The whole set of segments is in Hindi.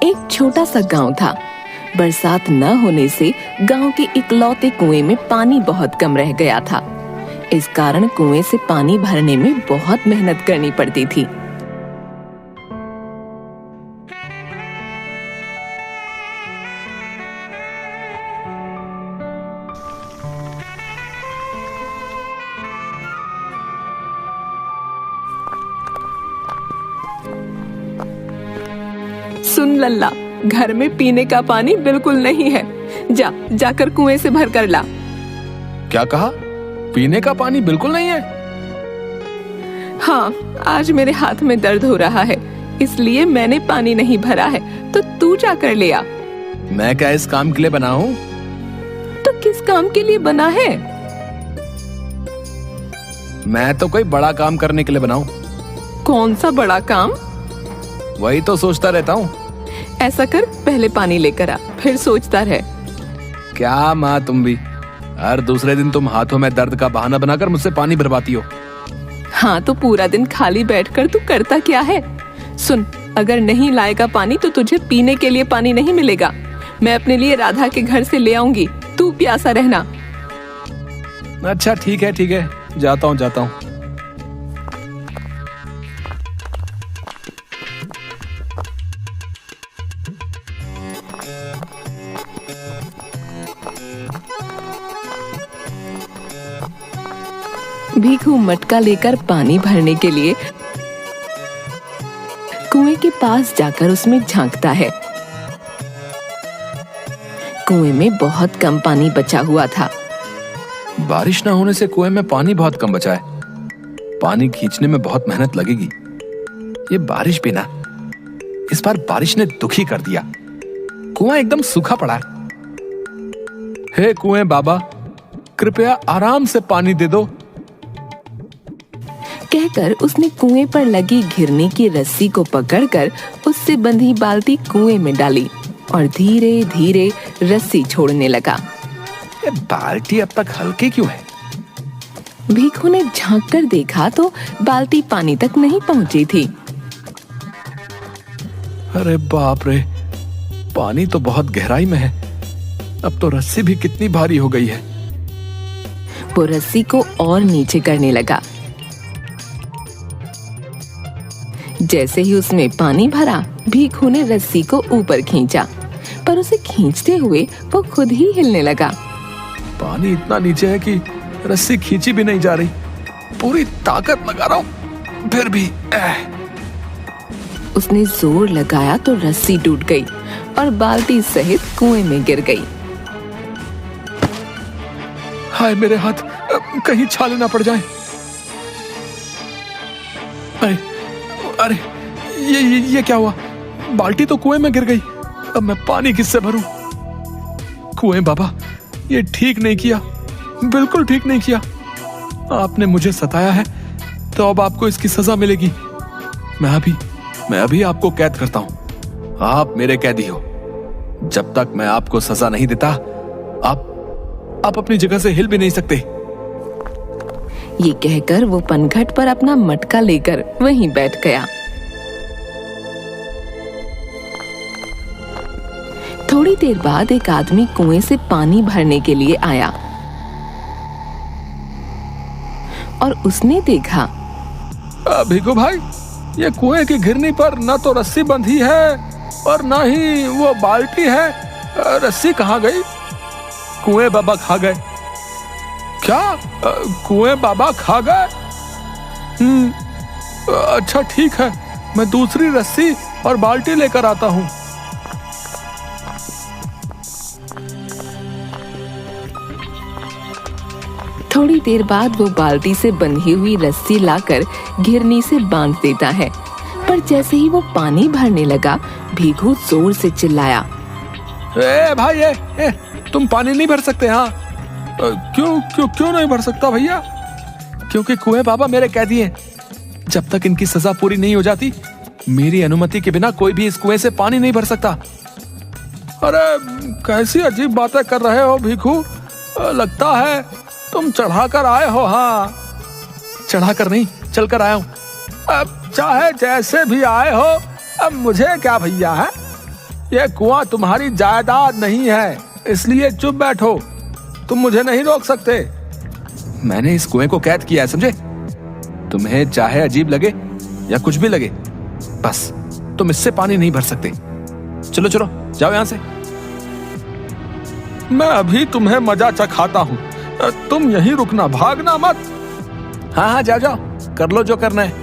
एक छोटा सा गांव था। बरसात न होने से गांव के इकलौते कुएं में पानी बहुत कम रह गया था। इस कारण कुएं से पानी भरने में बहुत मेहनत करनी पड़ती थी। सुन लल्ला, घर में पीने का पानी बिल्कुल नहीं है। जाकर कुएं से भर कर ला। क्या कहा? पीने का पानी बिल्कुल नहीं है? हाँ, आज मेरे हाथ में दर्द हो रहा है, इसलिए मैंने पानी नहीं भरा है, तो तू जाकर ले आ। मैं क्या इस काम के लिए बना हूँ? तो किस काम के लिए बना है? मैं तो कोई बड़ा काम करने के लिए बना हूँ। कौन सा बड़ा काम? वही तो सोचता रहता हूँ। ऐसा कर, पहले पानी लेकर आ, फिर सोचता रह। क्या माँ, तुम भी हर दूसरे दिन तुम हाथों में दर्द का बहाना बनाकर मुझसे पानी भरवाती हो। हाँ, तो पूरा दिन खाली बैठकर तू करता क्या है? सुन, अगर नहीं लाएगा पानी तो तुझे पीने के लिए पानी नहीं मिलेगा। मैं अपने लिए राधा के घर से ले आऊंगी, तू प्यासा रहना। अच्छा ठीक है, जाता हूँ। भीखू मटका लेकर पानी भरने के लिए कुएं के पास जाकर उसमें झांकता है। कुएं में बहुत कम पानी बचा हुआ था। बारिश न होने से कुएं में पानी बहुत कम बचा है। पानी खींचने में बहुत मेहनत लगेगी। ये बारिश भी ना, इस बार बारिश ने दुखी कर दिया। कुआं एकदम सूखा पड़ा है। हे कुएं बाबा, कृपया आराम से पानी दे दो। कहकर उसने कुएं पर लगी घिरनी की रस्सी को पकड़कर उससे बंधी बाल्टी कुएं में डाली और धीरे धीरे रस्सी छोड़ने लगा। ये बाल्टी अब तक हल्की क्यों है? भीखू ने झांक कर देखा तो बाल्टी पानी तक नहीं पहुंची थी। अरे बाप रे, पानी तो बहुत गहराई में है। अब तो रस्सी भी कितनी भारी हो गई है। वो रस्सी को और नीचे करने लगा। जैसे ही उसमें पानी भरा, भीखू ने रस्सी को ऊपर खींचा, पर उसे खींचते हुए वो खुद ही हिलने लगा। पानी इतना नीचे है कि रस्सी खींची भी नहीं जा रही। पूरी ताकत लगा रहा हूँ, फिर भी उसने जोर लगाया तो रस्सी टूट गई और बाल्टी सहित कुएं में गिर गई। हाय मेरे हाथ, कहीं छाले ना पड़ जाएं। अरे ये क्या हुआ? बाल्टी तो कुएं में गिर गई। अब मैं पानी किससे भरूं? कुएं बाबा, ये ठीक नहीं किया, बिल्कुल ठीक नहीं किया। आपने मुझे सताया है तो अब आपको इसकी सजा मिलेगी। मैं अभी आपको कैद करता हूं। आप मेरे कैदी हो। जब तक मैं आपको सजा नहीं देता, आप अपनी जगह से हिल भी नहीं सकते। ये कहकर वो पनघट पर अपना मटका लेकर वहीं बैठ गया। थोड़ी देर बाद एक आदमी कुएं से पानी भरने के लिए आया और उसने देखा, भीखू भाई, ये कुएं की घिरनी पर न तो रस्सी बंधी है और न ही वो बाल्टी है। रस्सी कहाँ गई? कुएं बाबा खा गए। क्या? कुएं बाबा खा गए? अच्छा ठीक है, मैं दूसरी रस्सी और बाल्टी लेकर आता हूँ। थोड़ी देर बाद वो बाल्टी से बंधी हुई रस्सी लाकर घिरनी से बांध देता है, पर जैसे ही वो पानी भरने लगा, भीखू जोर से चिल्लाया, ए भाई, तुम पानी नहीं भर सकते? हाँ, क्यों नहीं भर सकता भैया? क्योंकि कुएं बाबा मेरे कैदी हैं। जब तक इनकी सजा पूरी नहीं हो जाती, मेरी अनुमति के बिना कोई भी इस कुएं से पानी नहीं भर सकता। अरे कैसी अजीब बातें कर रहे हो भीखू, लगता है तुम चढ़ा कर आए हो। हाँ, चढ़ा कर नहीं, चल कर आया हूँ। अब चाहे जैसे भी आए हो, अब मुझे क्या भैया है। ये कुआं तुम्हारी जायदाद नहीं है, इसलिए चुप बैठो। तुम मुझे नहीं रोक सकते। मैंने इस कुएं को कैद किया है, समझे? तुम्हें चाहे अजीब लगे या कुछ भी लगे, बस तुम इससे पानी नहीं भर सकते। चलो चलो जाओ यहां से। मैं अभी तुम्हें मजा चखाता हूं, तुम यहीं रुकना, भागना मत। हाँ हाँ जाओ जाओ, कर लो जो करना है।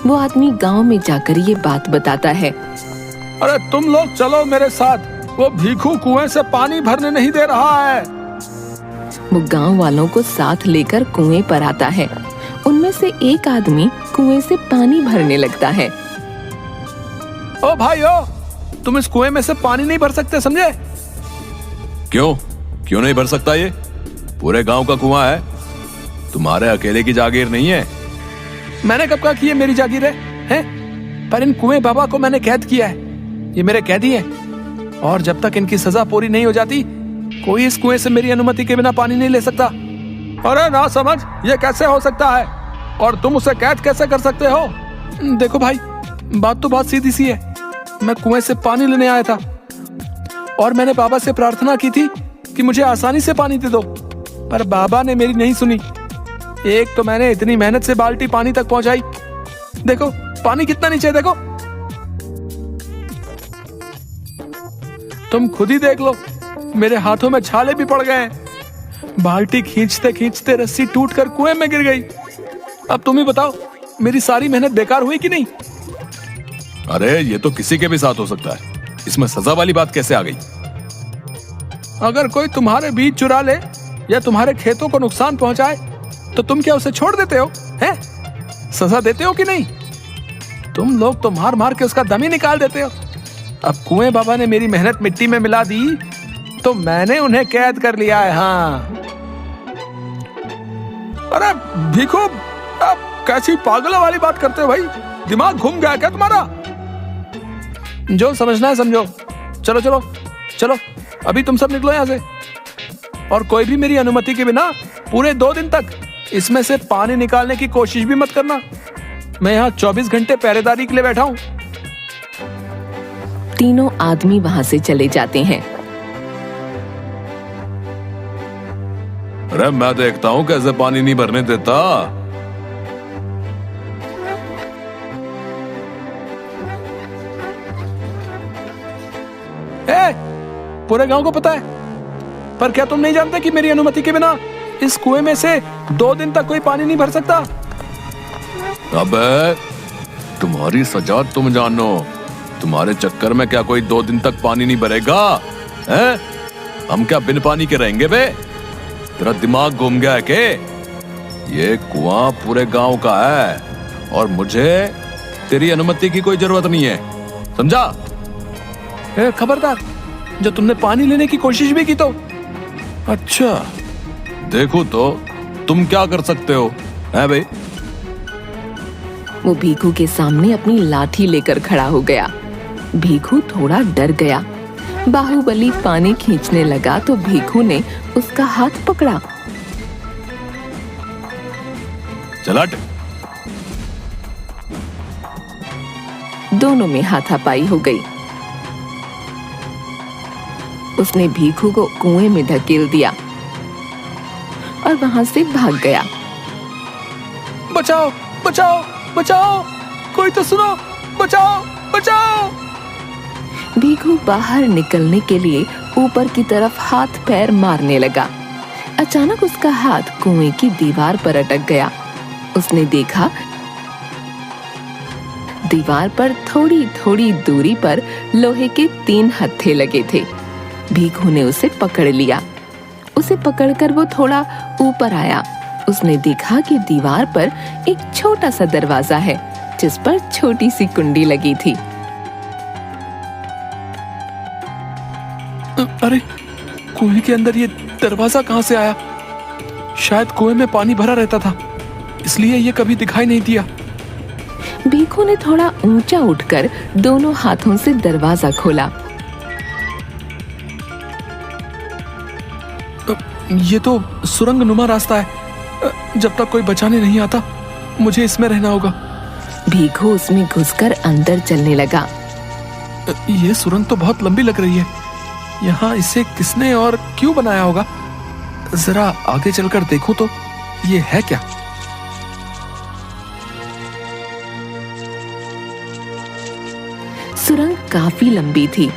वो आदमी गांव में जाकर ये बात बताता है। अरे तुम लोग चलो मेरे साथ, वो भीखू कुएं से पानी भरने नहीं दे रहा है। वो गांव वालों को साथ लेकर कुएं पर आता है। उनमें से एक आदमी कुएं से पानी भरने लगता है। ओ भाई ओ, तुम इस कुएं में से पानी नहीं भर सकते, समझे? क्यों नहीं भर सकता? ये पूरे गांव का कुआं है, तुम्हारे अकेले की जागीर नहीं है। मैंने कब कहा कि ये मेरी जागीर है? पर इन कुएं बाबा को मैंने कैद किया है, ये मेरे कैदी हैं। और जब तक इनकी सजा पूरी नहीं हो जाती, कोई इस कुएं से मेरी अनुमति के बिना पानी नहीं ले सकता। अरे ना समझ, ये कैसे हो सकता है? और तुम उसे कैद कैसे कर सकते हो? देखो भाई, बात तो बहुत सीधी सी है। मैं कुएं से पानी लेने आया था और मैंने बाबा से प्रार्थना की थी कि मुझे आसानी से पानी दे दो, पर बाबा ने मेरी नहीं सुनी। एक तो मैंने इतनी मेहनत से बाल्टी पानी तक पहुंचाई, देखो पानी कितना नीचे, देखो तुम खुद ही देख लो, मेरे हाथों में छाले भी पड़ गए हैं। बाल्टी खींचते खींचते रस्सी टूटकर कुएं में गिर गई। अब तुम ही बताओ, मेरी सारी मेहनत बेकार हुई कि नहीं? अरे ये तो किसी के भी साथ हो सकता है, इसमें सजा वाली बात कैसे आ गई? अगर कोई तुम्हारे बीज चुरा ले या तुम्हारे खेतों को नुकसान पहुंचाए तो तुम क्या उसे छोड़ देते हो? हैं? सजा देते हो कि नहीं? तुम लोग तो मार मार के उसका दम ही निकाल देते हो। अब कुएं बाबा ने मेरी मेहनत मिट्टी में मिला दी तो मैंने उन्हें कैद कर लिया है। हाँ, अरे भीखू, अब कैसी पागलों वाली बात करते हो भाई? दिमाग घूम गया क्या तुम्हारा? जो समझना है समझो। चलो चलो चलो, अभी तुम सब निकलो यहां से। और कोई भी मेरी अनुमति के बिना पूरे 2 दिन तक इसमें से पानी निकालने की कोशिश भी मत करना। मैं यहाँ 24 घंटे पहरेदारी के लिए बैठा हूँ। तीनों आदमी वहां से चले जाते हैं। अरे मैं देखता हूं कैसे पानी नहीं भरने देता। पूरे गांव को पता है, पर क्या तुम नहीं जानते कि मेरी अनुमति के बिना इस कुएं में से 2 दिन तक कोई पानी नहीं भर सकता? अबे तुम्हारी सजा तुम जानो, तुम्हारे चक्कर में क्या कोई 2 दिन तक पानी नहीं भरेगा? हैं? हम क्या बिन पानी के रहेंगे बे? तेरा दिमाग घूम गया है के? ये कुआं पूरे गांव का है और मुझे तेरी अनुमति की कोई जरूरत नहीं है, समझा? खबरदार, जो तुमने पानी लेने की कोशिश भी की तो। अच्छा, देखो तो तुम क्या कर सकते हो, है भाई? वो भीखू के सामने अपनी लाठी लेकर खड़ा हो गया। भीखू थोड़ा डर गया। बाहुबली पानी खींचने लगा तो भीखू ने उसका हाथ पकड़ा। चल हट। दोनों में हाथापाई हो गई। उसने भीखू को कुएं में धकेल दिया और वहां से भाग गया। बचाओ बचाओ बचाओ, कोई तो सुनो, बचाओ बचाओ। भीखू बाहर निकलने के लिए ऊपर की तरफ हाथ पैर मारने लगा। अचानक उसका हाथ कुएं की दीवार पर अटक गया। उसने देखा दीवार पर थोड़ी थोड़ी दूरी पर लोहे के 3 हत्थे लगे थे। भीखू ने उसे पकड़ लिया। उसे पकड़कर वो थोड़ा ऊपर आया। उसने देखा कि दीवार पर एक छोटा सा दरवाजा है जिस पर छोटी सी कुंडी लगी थी। अरे कुएं के अंदर ये दरवाजा कहां से आया? शायद कुएं में पानी भरा रहता था, इसलिए ये कभी दिखाई नहीं दिया। भीखू ने थोड़ा ऊंचा उठकर दोनों हाथों से दरवाजा खोला। ये तो सुरंग नुमा रास्ता है। जब तक कोई बचाने नहीं आता मुझे इसमें रहना होगा। भीखू उसमें घुसकर अंदर चलने लगा। ये सुरंग तो बहुत लंबी लग रही है। यहाँ इसे किसने और क्यों बनाया होगा? जरा आगे चलकर देखूं तो ये है क्या? सुरंग काफी लंबी थी।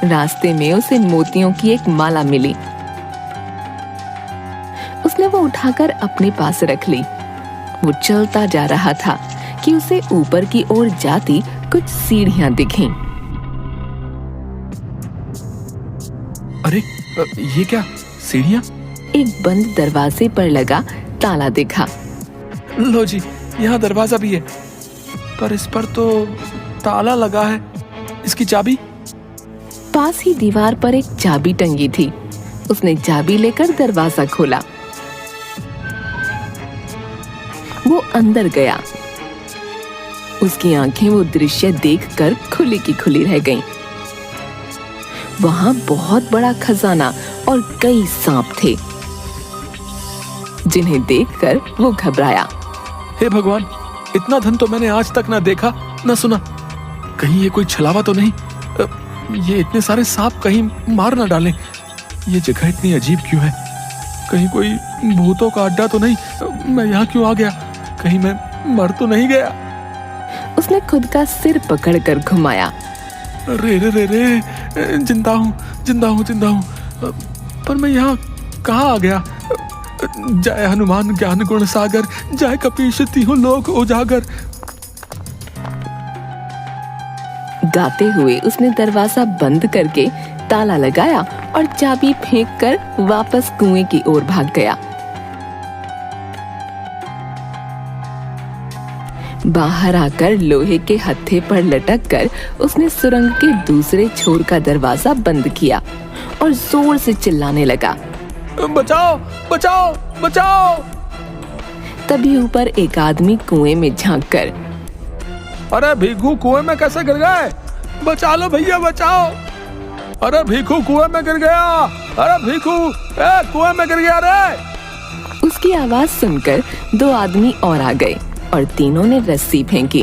रास्ते में उसे मोतियों की एक माला मिली। उसने वो उठाकर अपने पास रख ली। वो चलता जा रहा था कि उसे ऊपर की ओर जाती कुछ सीढ़ियां दिखीं। अरे ये क्या सीढ़ियां? एक बंद दरवाजे पर लगा ताला दिखा। लो जी, यहाँ दरवाजा भी है, पर इस पर तो ताला लगा है। इसकी चाबी? पास ही दीवार पर एक चाबी टंगी थी। उसने चाबी लेकर दरवाजा खोला। वो अंदर गया। उसकी आंखें वो दृश्य देखकर खुली की खुली रह गईं। वहां बहुत बड़ा खजाना और कई सांप थे, जिन्हें देखकर वो घबराया। हे भगवान, इतना धन तो मैंने आज तक ना देखा ना सुना। कहीं ये कोई छलावा तो नहीं? ये इतने सारे सांप कहीं मार ना डालें। ये जगह इतनी अजीब क्यों है? कहीं कोई भूतों का अड्डा तो नहीं? मैं यहाँ क्यों आ गया? कहीं मैं मर तो नहीं गया? उसने खुद का सिर पकड़कर घुमाया। रे रे रे रे, जिंदा हूँ जिंदा हूँ जिंदा हूँ। पर मैं यहाँ कहाँ आ गया? जय हनुमान ज्ञान गुण सागर, जय कपीश तिहु लोक उजागर। गाते हुए उसने दरवाजा बंद करके ताला लगाया और चाबी फेंककर वापस कुएं की ओर भाग गया। बाहर आकर लोहे के हत्थे पर लटककर उसने सुरंग के दूसरे छोर का दरवाजा बंद किया और जोर से चिल्लाने लगा, बचाओ बचाओ बचाओ। तभी ऊपर एक आदमी कुएं में झांककर, अरे भीखू कुएं में कैसे गिर गए? बचा लो भैया बचाओ। अरे भीखू कुएं में गिर गया। अरे भीखू कुएं में गिर गया रे। उसकी आवाज सुनकर दो आदमी और आ गए और तीनों ने रस्सी फेंकी।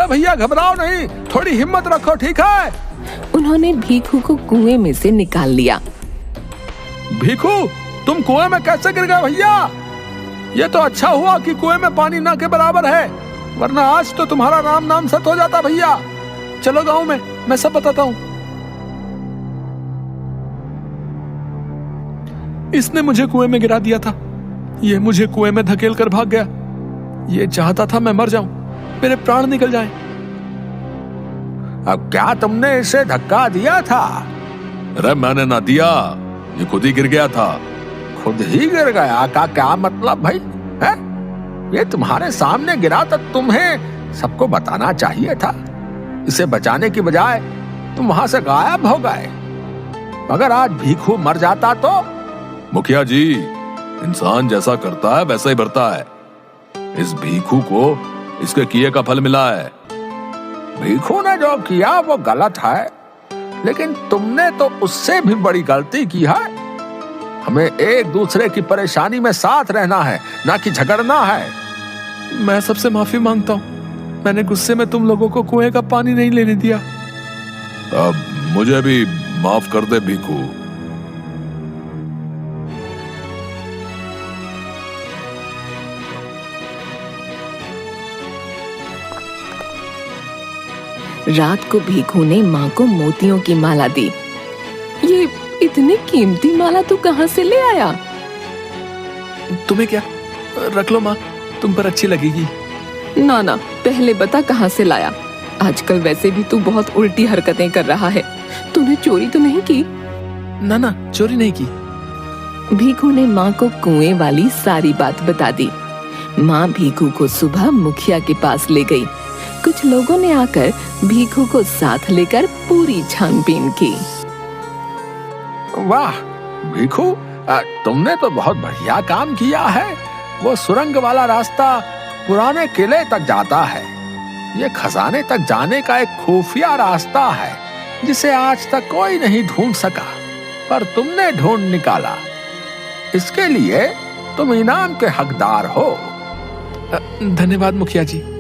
भैया घबराओ नहीं, थोड़ी हिम्मत रखो, ठीक है? उन्होंने भीखू को कुएं में से निकाल लिया। भीखू, तुम कुएं में कैसे गिर गए भैया? ये तो अच्छा हुआ कि कुएं में पानी ना के बराबर है, वरना आज तो तुम्हारा राम नाम सत हो जाता भैया। चलो गांव में, मैं सब बताता हूँ। इसने मुझे कुएं में गिरा दिया था। ये मुझे कुएं में धकेल कर भाग गया। ये चाहता था मैं मर जाऊं, मेरे प्राण निकल जाएं। अब क्या तुमने इसे धक्का दिया था? अरे मैंने ना दिया, ये खुद ही गिर गया था। खुद ही गिर गया का क्या मतलब भाई? है? ये तुम्हारे सामने गिरा तो तुम्हें सबको बताना चाहिए था। इसे बचाने की बजाय तुम वहां से गायब हो गए। अगर आज भीखू मर जाता तो? मुखिया जी, इंसान जैसा करता है वैसा ही भरता है। इस भीखू को इसके किए का फल मिला है। भीखू ने जो किया वो गलत है, लेकिन तुमने तो उससे भी बड़ी गलती की है। हमें एक दूसरे की परेशानी में साथ रहना है, ना कि झगड़ना है। मैं सबसे माफी मांगता हूँ। मैंने गुस्से में तुम लोगों को कुएं का पानी नहीं लेने दिया। अब मुझे भी माफ कर दे भीखू। रात को भीखू ने माँ को मोतियों की माला दी। ये इतनी कीमती माला तू कहाँ से ले आया? तुम्हें क्या, रख लो माँ, तुम पर अच्छी लगेगी। ना ना, पहले बता कहाँ से लाया। आजकल वैसे भी तू बहुत उल्टी हरकतें कर रहा है। तूने चोरी तो नहीं की? ना ना, चोरी नहीं की। भीखू ने माँ को कुएं वाली सारी बात बता दी। माँ भीखू को सुबह मुखिया के पास ले गई। कुछ लोगों ने आकर भीखू को साथ लेकर पूरी छानबीन की। वाह भीखू, तुमने तो बहुत बढ़िया काम किया है। वो सुरंग वाला रास्ता पुराने किले तक जाता है। ये खजाने तक जाने का एक खुफिया रास्ता है, जिसे आज तक कोई नहीं ढूंढ सका, पर तुमने ढूंढ निकाला। इसके लिए तुम इनाम के हकदार हो। धन्यवाद मुखिया जी।